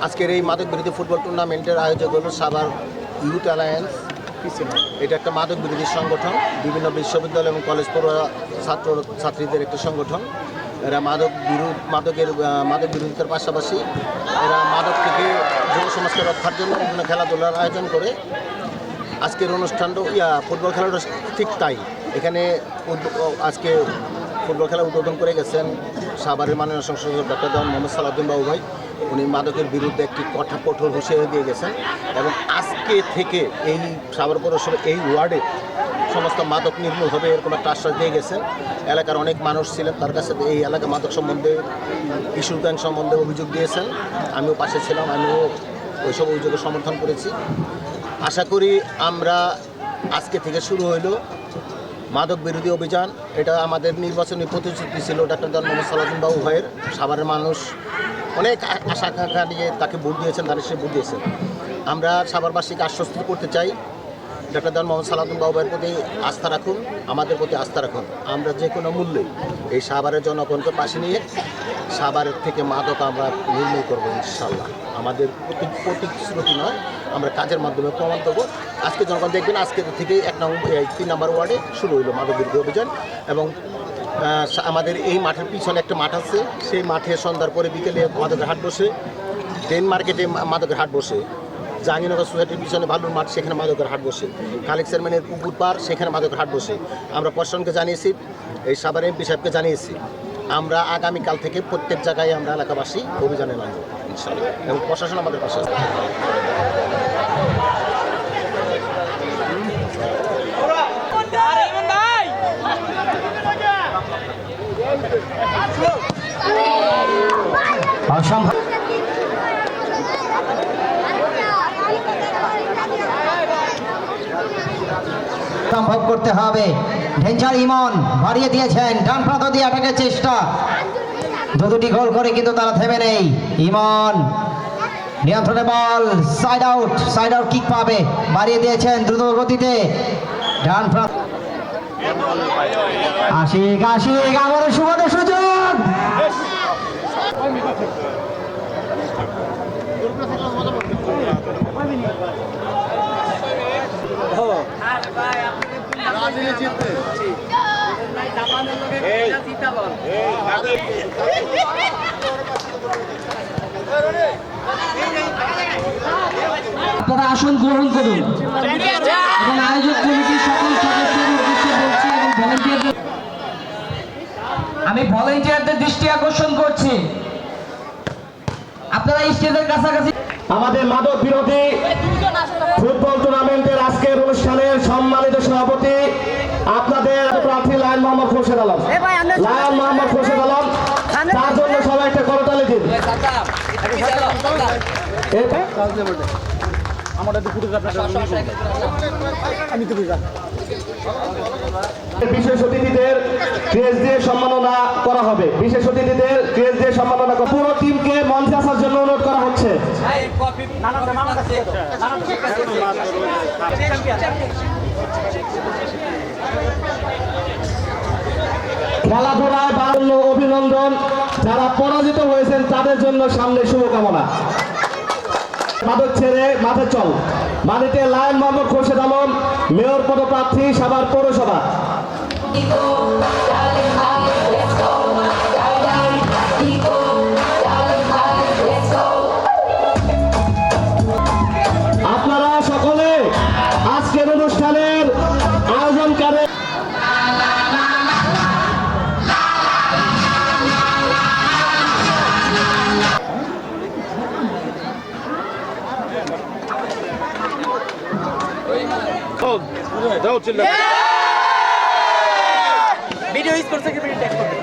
আজকের এই মাদক বিরোধী ফুটবল টুর্নামেন্টের আয়োজক হলো সাভার ইউথ অ্যালায়েন্স। এটা একটা মাদক বিরোধী সংগঠন, বিভিন্ন বিশ্ববিদ্যালয় এবং কলেজ পড়ুয়া ছাত্র ছাত্রীদের একটি সংগঠন। এরা মাদক বিরোধিতার পাশাপাশি এরা মাদক থেকে যুব সমাজকে রক্ষার জন্য বিভিন্ন খেলাধুলার আয়োজন করে। আজকের অনুষ্ঠানটা ফুটবল খেলাটা ঠিক তাই। এখানে আজকে ফুটবল খেলা উদ্বোধন করে গেছেন সাভারের মাননীয় সংসদ ডক্টর দেওয়ান মোহাম্মদ সালাউদ্দিন বাবু ভাই। উনি মাদকের বিরুদ্ধে একটি কঠোর হুঁশিয়ারি দিয়ে গেছেন এবং আজকে থেকে এই সাভার পৌরসভার এই ওয়ার্ডে সমস্ত মাদক নির্মূল হবে এরকম একটা আশ্বাস দিয়ে গেছেন। এলাকার অনেক মানুষ ছিলেন, তার কাছে এই এলাকা মাদক সম্বন্ধে কিশোর গ্যাং সম্বন্ধে অভিযোগ দিয়েছেন। আমিও পাশে ছিলাম, আমিও ওইসব অভিযোগের সমর্থন করেছি। আশা করি আমরা আজকে থেকে শুরু হইল মাদক বিরোধী অভিযান। এটা আমাদের নির্বাচনী প্রতিশ্রুতি ছিল ডক্টর দেওয়ান মোহাম্মদ সালাউদ্দিন বাবু ভাইয়ের। সাভারের মানুষ অনেক আশা আকাঙ্ক্ষা নিয়ে তাকে ভোট দিয়েছেন, তাদের সে ভোট দিয়েছেন। আমরা সাভারবাসীকে আশ্বস্ত করতে চাই, ডক্টর দেওয়ান মোহাম্মদ সালাউদ্দিন বাবু ভাইয়ের প্রতি আস্থা রাখুন, আমাদের প্রতি আস্থা রাখুন। আমরা যে কোনো মূল্যে এই সাভারের জনগণকে পাশে নিয়ে সাভারের থেকে মাদক আমরা নির্মূল করবো ইনশাল্লাহ। আমাদের প্রতিশ্রুতি নয়, আমরা কাজের মাধ্যমে প্রমাণ দেবো। আজকে জনগণ দেখবেন আজকে থেকে 3 নম্বর ওয়ার্ডে শুরু হইল মাদক বিরোধী অভিযান। এবং আমাদের এই মাঠের পিছনে একটা মাঠ আছে, সেই মাঠে সন্ধ্যার পরে বিকেলে মাদকের হাট বসে। ডেন মার্কেটে মাদকের হাট বসে। জাহাঙ্গীরনগর সোসাইটির পিছনে ভালুর মাঠ, সেখানে মাদকের হাট বসে। খালেক চেয়ারম্যানের পুকুর পার, সেখানে মাদকের হাট বসে। আমরা প্রশাসনকে জানিয়েছি, এই সাভার এমপি সাহেবকে জানিয়েছি, আমরা আগামীকাল থেকে প্রত্যেক জায়গায় আমরা এলাকাবাসী অভিযানে নামব ইনশাআল্লাহ, এবং প্রশাসন আমাদের পাশে আছে। সম্ভব করতে হবে। ঢেঞ্চার ইমন বাড়িয়ে দিয়েছেন, ডান প্রান্ত দিয়ে আটাকের চেষ্টা, দুটি গোল করে কিন্তু তারা থেমে নেই। ইমন নিয়ন্ত্রণে বল, সাইড আউট কিক পাবে, বাড়িয়ে দিয়েছেন দ্রুত গতিতে ডান প্রান্ত। আশিক আমাদের সুবাদের সুযোগ, আপনারা আসন গ্রহণ করুন এবং আয়োজক কমিটির সকল সদস্যদের উদ্দেশ্যে বলছি এবং ভলান্টিয়ারদের, আমি ভলান্টিয়ারদের দৃষ্টি আকর্ষণ করছি, আপনারা স্টেজের কাছাকাছি। আমাদের মাদক বিরোধী ফুটবল টুর্নামেন্টের আজকের অনুষ্ঠানের সম্মানিত সভাপতি আপনাদের প্রার্থী লায়ন মোহাম্মদ খোরশেদ আলম, তার জন্য সবাই একটা করতালি দিন। বিশেষ অতিথিদের ক্রেজ দিয়ে সম্মাননা করা হবে। বিশেষ অতিথিদের ক্রেজ দিয়ে সম্মাননা পুরো টিমকে মঞ্চে আসার জন্য অনুরোধ করা হচ্ছে। খেলাধুলায় বাড়ল অভিনন্দন, যারা পরাজিত হয়েছেন তাদের জন্য সামনে শুভকামনা। মাদক ছেড়ে মাঠে চল মাটিতে লায়ন মোহাম্মদ খোরশেদ আলম, মেয়র পদপ্রার্থী সাভার পৌরসভা। আপনারা সকলে আজকের অনুষ্ঠানের আয়োজনকারী ভিডিও ইউজ করছে কি ভিডিও ট্যাগ করবে